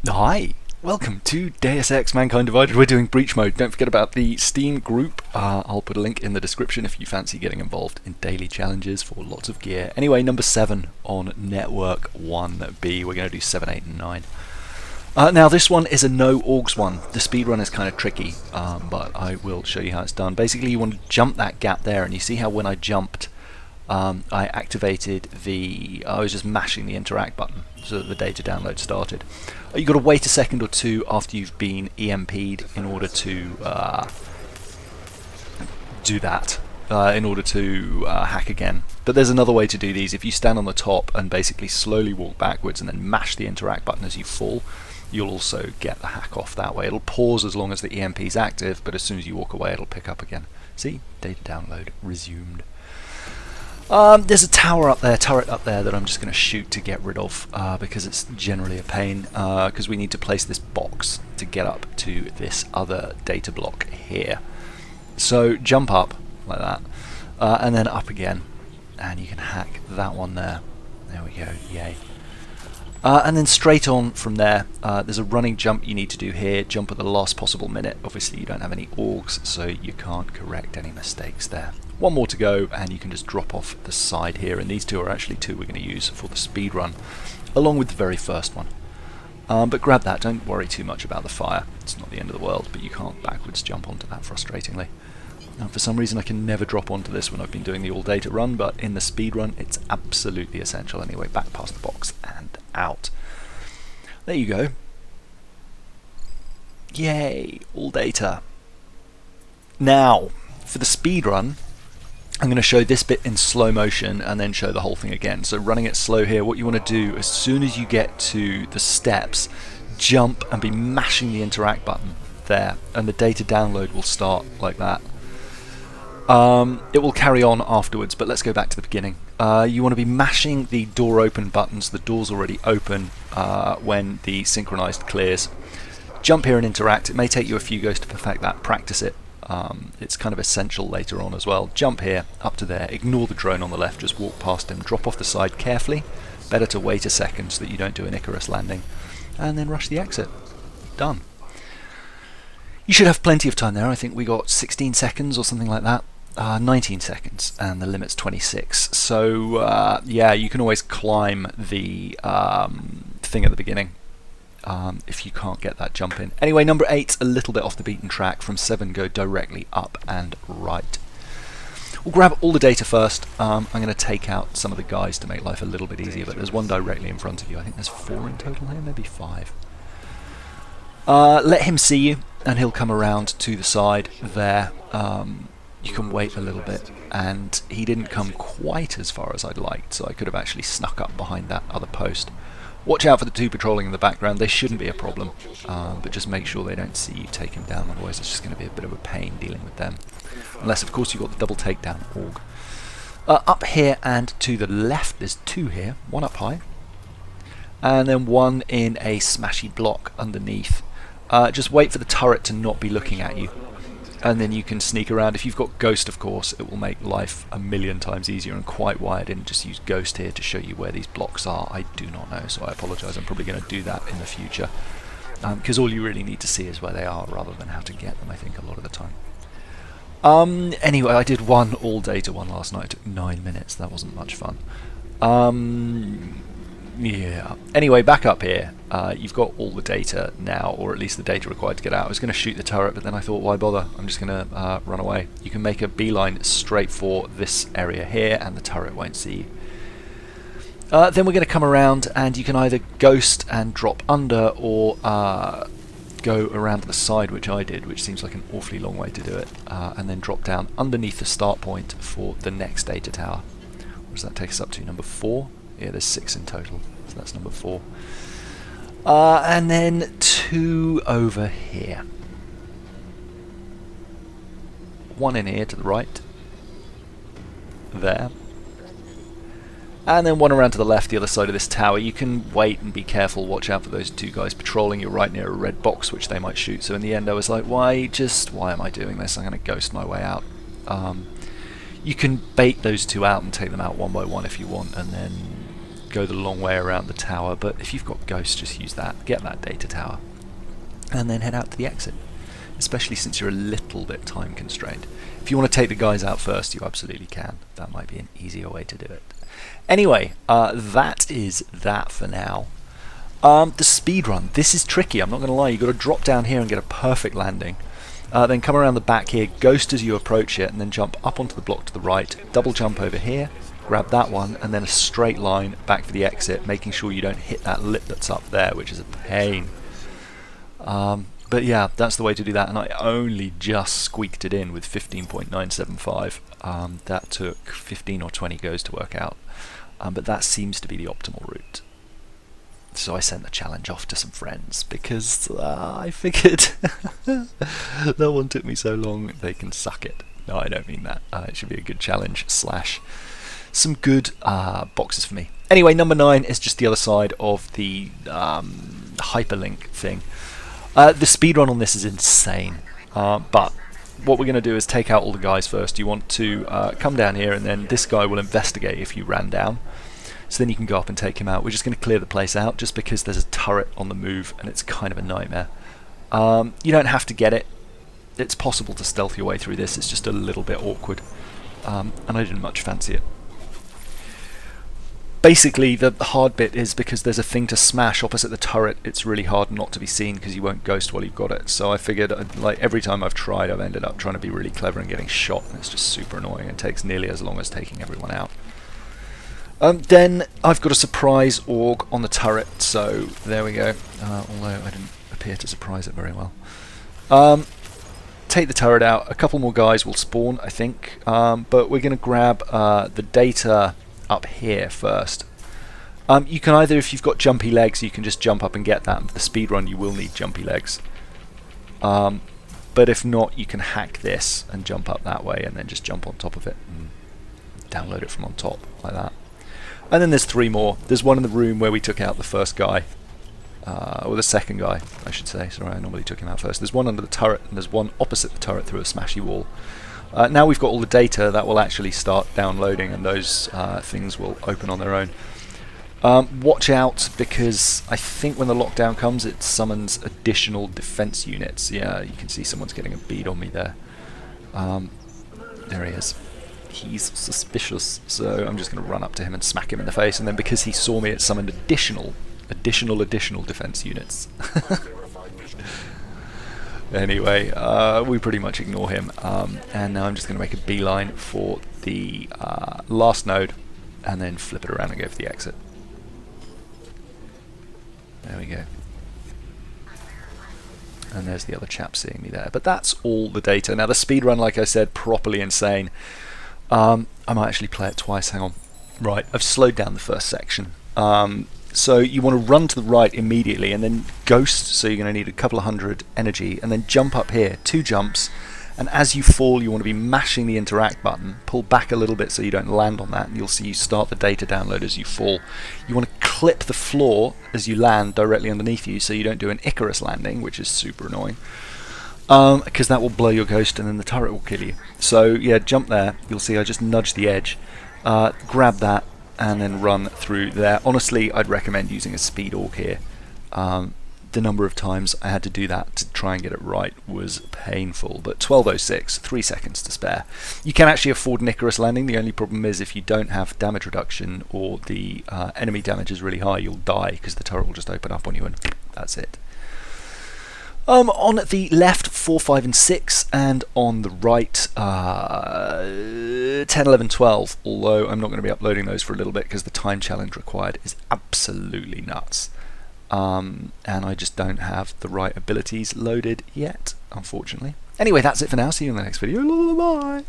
Hi, welcome to Deus Ex Mankind Divided. We're doing Breach Mode. Don't forget about the Steam group. I'll put a link in the description if you fancy getting involved in daily challenges for lots of gear. Anyway, number 7 on Network 1B. We're going to do 7, 8 and 9. Now this one is a no augs one. The speedrun is kind of tricky, but I will show you how it's done. Basically you want to jump that gap there, and you see how when I jumped I activated I was just mashing the interact button so that the data download started. You've got to wait a second or two after you've been EMP'd in order to do that, in order to hack again. But there's another way to do these. If you stand on the top and basically slowly walk backwards and then mash the interact button as you fall, you'll also get the hack off that way. It'll pause as long as the EMP is active, but as soon as you walk away it'll pick up again. See? Data download resumed. There's a turret up there that I'm just going to shoot to get rid of because it's generally a pain, because we need to place this box to get up to this other data block here. So jump up like that, and then up again, and you can hack that one there. There we go, yay. And then straight on from there, there's a running jump you need to do here. Jump at the last possible minute. Obviously you don't have any augs, so you can't correct any mistakes there. One more to go and you can just drop off the side here, and these two are actually two we're going to use for the speed run along with the very first one. But grab that, don't worry too much about the fire, it's not the end of the world, but you can't backwards jump onto that frustratingly. For some reason I can never drop onto this when I've been doing the all data run, but in the speed run it's absolutely essential anyway. Back past the box and out. There you go. Yay, all data. Now for the speed run I'm going to show this bit in slow motion and then show the whole thing again. So running it slow here, what you want to do as soon as you get to the steps, jump and be mashing the interact button there, and the data download will start like that. It will carry on afterwards, but let's go back to the beginning. You want to be mashing the door open buttons. The door's already open when the synchronized clears. Jump here and interact. It may take you a few goes to perfect that. Practice it. It's kind of essential later on as well. Jump here, up to there, ignore the drone on the left, just walk past him, drop off the side carefully. Better to wait a second so that you don't do an Icarus landing, and then rush the exit. Done. You should have plenty of time there. I think we got 16 seconds or something like that. 19 seconds, and the limit's 26. So yeah, you can always climb the thing at the beginning. If you can't get that jump in. Anyway, number 8's a little bit off the beaten track. From 7 go directly up and right. We'll grab all the data first. I'm going to take out some of the guys to make life a little bit easier, but there's one directly in front of you. I think there's 4 in total here, maybe 5. Let him see you and he'll come around to the side there. You can wait a little bit, and he didn't come quite as far as I'd liked, so I could have actually snuck up behind that other post. Watch out for the 2 patrolling in the background. They shouldn't be a problem, but just make sure they don't see you take him down, otherwise it's just going to be a bit of a pain dealing with them. Unless of course you've got the double takedown org. Up here and to the left there's 2 here, 1 up high, and then 1 in a smashy block underneath. Just wait for the turret to not be looking at you, and then you can sneak around. If you've got Ghost, of course, it will make life a million times easier, and quite why I didn't just use Ghost here to show you where these blocks are, I do not know, so I apologise. I'm probably going to do that in the future, because all you really need to see is where they are rather than how to get them, I think, a lot of the time. Anyway, I did one all data one last night. It took 9 minutes. That wasn't much fun. Yeah. Anyway, back up here. You've got all the data now, or at least the data required to get out. I was going to shoot the turret, but then I thought, why bother? I'm just going to run away. You can make a beeline straight for this area here, and the turret won't see you. Then we're going to come around, and you can either ghost and drop under, or go around to the side, which I did, which seems like an awfully long way to do it, and then drop down underneath the start point for the next data tower. What does that take us up to? Number 4? Yeah, there's 6 in total, so that's number 4. And then 2 over here. 1 in here to the right. There. And then 1 around to the left, the other side of this tower. You can wait and be careful, watch out for those 2 guys patrolling. You're right near a red box which they might shoot, so in the end I was like, why am I doing this? I'm going to ghost my way out. You can bait those 2 out and take them out one by one if you want, and then go the long way around the tower, but if you've got Ghost, just use that. Get that data tower. And then head out to the exit, especially since you're a little bit time constrained. If you want to take the guys out first, you absolutely can. That might be an easier way to do it. Anyway, that is that for now. The speedrun. This is tricky, I'm not going to lie. You've got to drop down here and get a perfect landing. Then come around the back here, ghost as you approach it, and then jump up onto the block to the right, double jump over here, grab that one, and then a straight line back for the exit, making sure you don't hit that lip that's up there, which is a pain. But yeah, that's the way to do that, and I only just squeaked it in with 15.975. That took 15 or 20 goes to work out, but that seems to be the optimal route. So I sent the challenge off to some friends because I figured that one took me so long they can suck it. No, I don't mean that. It should be a good challenge / some good boxes for me. Anyway, number 9 is just the other side of the hyperlink thing. The speedrun on this is insane, but what we're going to do is take out all the guys first. You want to come down here, and then this guy will investigate if you ran down. So then you can go up and take him out. We're just going to clear the place out just because there's a turret on the move and it's kind of a nightmare. You don't have to get it. It's possible to stealth your way through this. It's just a little bit awkward. And I didn't much fancy it. Basically, the hard bit is because there's a thing to smash opposite the turret. It's really hard not to be seen because you won't ghost while you've got it. So I figured, like every time I've tried, I've ended up trying to be really clever and getting shot, and it's just super annoying. It takes nearly as long as taking everyone out. Then I've got a surprise AUG on the turret, so there we go, although I didn't appear to surprise it very well. Take the turret out, a couple more guys will spawn, I think, but we're going to grab the data up here first. You can either, if you've got jumpy legs, you can just jump up and get that. For the speedrun you will need jumpy legs. But if not, you can hack this and jump up that way and then just jump on top of it and download it from on top, like that. And then there's 3 more. There's one in the room where we took out the first guy, or the second guy, I should say. Sorry, I normally took him out first. There's one under the turret, and there's one opposite the turret through a smashy wall. Now we've got all the data, that will actually start downloading, and those things will open on their own. Watch out, because I think when the lockdown comes, it summons additional defense units. Yeah, you can see someone's getting a bead on me there. There he is. He's suspicious, so I'm just going to run up to him and smack him in the face, and then because he saw me, it summoned additional defense units. Anyway, we pretty much ignore him, and now I'm just going to make a beeline for the last node, and then flip it around and go for the exit. There we go. And there's the other chap seeing me there. But that's all the data. Now the speedrun, like I said, properly insane. I might actually play it twice, hang on. Right, I've slowed down the first section. So you want to run to the right immediately and then ghost, so you're going to need a couple of hundred energy, and then jump up here, 2 jumps, and as you fall you want to be mashing the interact button, pull back a little bit so you don't land on that, and you'll see you start the data download as you fall. You want to clip the floor as you land directly underneath you so you don't do an Icarus landing, which is super annoying. Because that will blow your ghost and then the turret will kill you. So yeah, jump there, you'll see I just nudged the edge, grab that and then run through there. Honestly, I'd recommend using a speed AUG here. The number of times I had to do that to try and get it right was painful, but 12:06, 3 seconds to spare. You can actually afford an Icarus landing. The only problem is if you don't have damage reduction or the enemy damage is really high, you'll die because the turret will just open up on you and that's it. On the left, 4, 5 and 6, and on the right, 10, 11, 12, although I'm not going to be uploading those for a little bit because the time challenge required is absolutely nuts. And I just don't have the right abilities loaded yet, unfortunately. Anyway, that's it for now. See you in the next video. Bye!